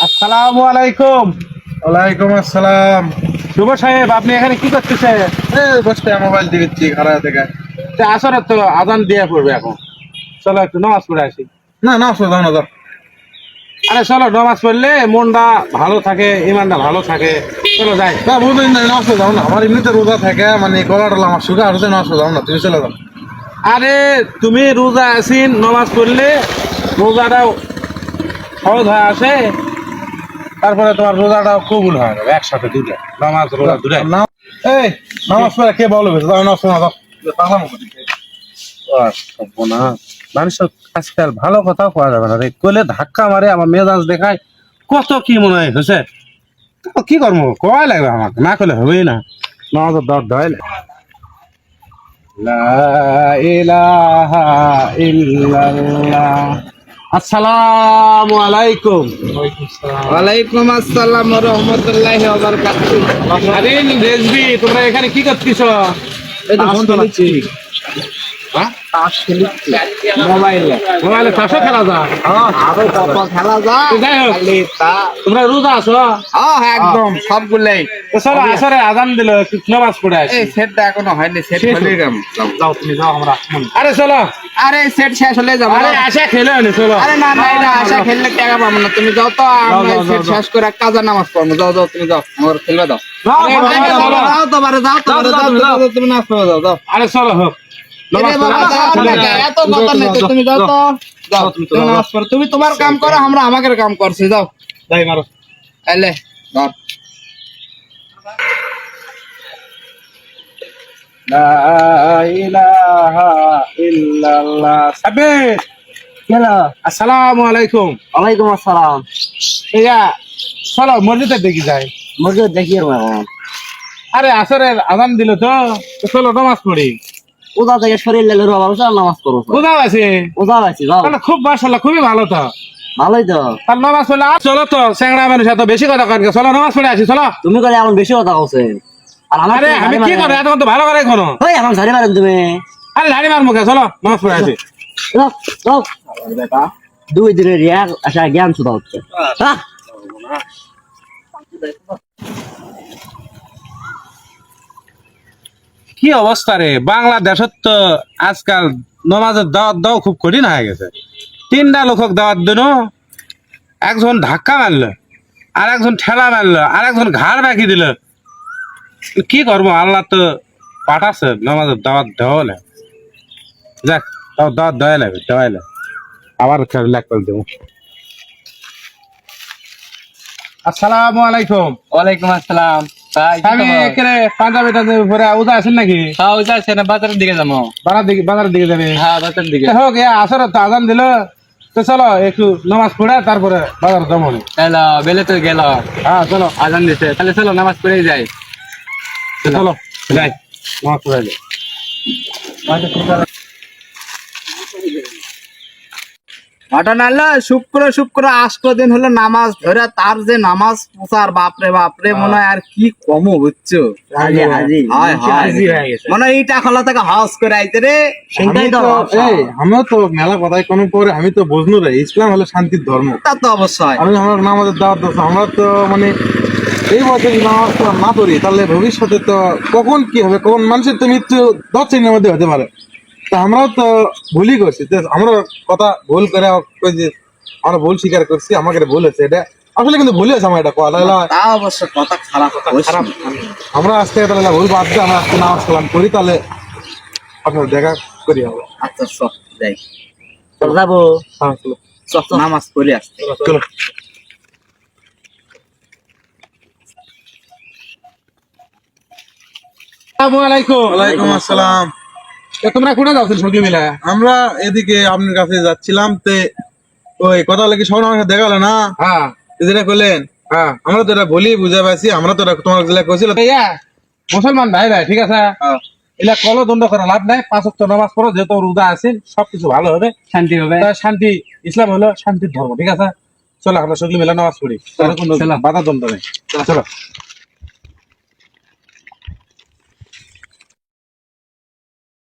আসসালামু আলাইকুম। ওয়ালাইকুম আসসালাম। শুভ সাহেব, আপনি এখানে কি করতেছেন? বসতে মোবাইল দিচ্ছি খারাপ থেকে। আসরে তো আজান দিয়ে পড়বে এখন, চলো একটু নামাজ পড়ে আসি। না না আসলে যাও না যাও। আরে চলো, নামাজ পড়লে মনটা ভালো থাকে, ইমানটা ভালো থাকে। চলো যাই। না বুঝলেন না আসলে যাও না, আমার এমনিতে রোজা থাকে, মানে গলা টলা আমার সুগার হচ্ছে না, আসলে যাও না, তুমি চলে যাও। আরে তুমি রোজা আছিন, নামাজ পড়লে রোজাটাও সহজ হয়ে আসে, তারপরে তোমার রোজাটাও কবুল হয়ে যাবে একসাথে, দুটো নামাজ রোজা দুটাই। না এই নামাজ পড়ে কে বলো বেশ, যাও না আসলে না যাও। পাগলাম না, মানুষ আজকাল ভালো কথা পাওয়া যাবে না রে, কলে ধাক্কা মারে, আমার মেজাজ দেখায়, কত কি মনে হয় হয়েছে। কি করবো, কয় লাগবে আমাকে, না করলে হবেই না। নামাজের দর দয় আসসালামু আলাইকুম। ওয়ালাইকুম আসসালাম ওয়া রাহমাতুল্লাহি ওয়া বারাকাতুহু। আরে রেজবি, তোমরা এখানে কি করতেছ? এই তো ফোন চালাচ্ছি। হ্যাঁ? তাস খেলছি মোবাইলে। মোবাইলে তাসও খেলা যায়? আরো কত খেলা যায়। যাই হোক, খালি তা তোমরা রোজা আছো? একদম সবগুলাই। তো চলো, আসরে আজান দিল, একটু নামাজ পড়ে আসি। এই সেটটা এখনো হয়নি, সেট হলে গেম। যাও তুমি যাও, আমরা আরে চলো। আরে সেট শেষ হলে যাবো। আরে আশা খেলে আনি, চলো। আরে না না, এটা আশা খেললে টাকা পাবো না, তুমি যাও তো। আমরা সেট শেষ করে কাজা নামাজ পড়বো। যাও যাও, তুমি যাও, আমার খেলবে দাও। যাও তো বারে, যাও তো বারে, যাও তুমি নামাজ পড়ো, যাও যাও। আরে চলো হোক। এত কথা নেই তো, তুমি যাও তো, যাও তুমি নামাজ পড়ো। তুমি তোমার কাম করো, আমরা আমাদের কাম করছি। যাও যাই মারো। এলে ধর। লা ইলাহা ইল্লাল্লাহ। সাব্বির, আসসালামু আলাইকুম। ওয়ালাইকুম আসসালাম। ইয়া চলো, মসজিদে দেখি যাই। মসজিদ দেখি এখন আরে আসরের আজান দিল তো, চলো নামাজ পড়ি। ওদা থেকে শরীর লেগে বাবা নামাজ পড়ো। বুঝাও আছে? ওদা আছে যাও, তাহলে খুব মাশাআল্লাহ, খুবই ভালো তো। ভালোই তো। তার নামাজ পড়লে চলো তো, স্যাংরা মানুষ এত বেশি কথা কন, চলো নামাজ পড়ে আসি, চলো। তুমি করে এখন বেশি কথা বলছে। আর আমার আরে আমি কি করে, এত ভালো করে কোনো। ওই এখন ঝাড়ি মারেন তুমি। আরে ঝাড়ি মার মুখে, চলো নামাজ পড়ে আসি। যাও, যাও। দুই দিনের রিয়ার আশা জ্ঞান শুধু হচ্ছে। হ্যাঁ কি অবস্থা রে, বাংলাদেশত তো আজকাল নমাজের দাওয়াত দাও খুব কঠিন হয়ে গেছে। তিনটা লোকক দাওয়াত দিল, একজন ধাক্কা মারলো, আর একজন ঠেলা মারলো, আর একজন ঘাড় বাকি দিল। কি করবো, আল্লাহ তো পাঠাচ্ছে নমাজের দাওয়াত দেওয়া লাগে। যাক, তাও দাওয়াত দেওয়া লাগবে, দেওয়াই লাগে। আবার লাগবে দেবো। আসসালামু আলাইকুম। ওয়ালাইকুম আসসালাম। আমি এখানে পাঞ্জাবি টাঞ্জাবি পরে উদা আছেন নাকি? হ্যাঁ ওই যাচ্ছে না, বাজারের দিকে যাবো। বাজারের দিকে যাবে? হ্যাঁ বাজারের দিকে। হোক, আসর তো আজান দিল, তো চলো একটু নামাজ পড়ে তারপরে বাজার যাবো। এলো বেলে তো গেল, হ্যাঁ চলো, আজান দিছে, তাহলে চলো নামাজ পড়েই যাই। চলো যাই, নামাজ পড়ে যাই। ঘটনা হলো শুক্র শুক্র আষ্ট দিন হলো নামাজ ধরে, তার যে নামাজ প্রচার, বাপরে বাপরে, মনে হয় আর কি কম বুঝছো। হাজি হাজি হাজি হয়ে গেছে, মনে হয় এইটা খোলা থেকে হাউস করে আইতে রে। সেটাই তো। আমিও তো মেলা কথাই কোনো পরে, আমি তো বুঝলো রে, ইসলাম হলো শান্তির ধর্ম। তা তো অবশ্যই। আমি আমার নামাজের দাওয়াত দিচ্ছি, আমরা তো মানে এই বছর নামাজ না করি, তাহলে ভবিষ্যতে তো কখন কি হবে, কখন মানুষের তো মৃত্যু 10 সেকেন্ডের মধ্যে হতে পারে। তা আমরাও তো ভুলই করছি, আমরা কথা ভুল করে আমরা ভুল স্বীকার করছি, আমাকে ভুল হয়েছে, এটা আসলে কিন্তু ভুল হয়েছে আমার, এটা তা অবশ্য কথা খারাপ, খারাপ। আমরা আজকে তাহলে ভুল বাদ দিয়ে আমরা আজকে নামাজ কালাম করি, তাহলে আপনার দেখা করি হবে। আচ্ছা সব যাই, যাবো। হ্যাঁ চলো সব নামাজ পড়ে আসতে। চলো। আসসালামু আলাইকুম। ওয়ালাইকুম আসসালাম। তোমরা কোথায় যাচ্ছেন সঙ্গে মিলে? আমরা এদিকে আপনার কাছে যাচ্ছিলাম, তে ওই কথা বলে কি সব আমার সাথে দেখা হলো না, হ্যাঁ যেটা করলেন। হ্যাঁ, আমরা তো এটা বলি বুঝে পাইছি, আমরা তো তোমার জেলা কইছিল। মুসলমান ভাই ভাই, ঠিক আছে, এলা কল দণ্ড করা লাভ নাই। 5 ওয়াক্ত নামাজ পড়ো, যেহেতু রোজা আছেন, সবকিছু ভালো হবে, শান্তি হবে। শান্তি, ইসলাম হলো শান্তির ধর্ম, ঠিক আছে। চলো আমরা সকলে মিলে নামাজ পড়ি, কোনো বাধা দ্বন্দ্ব নেই। চলো।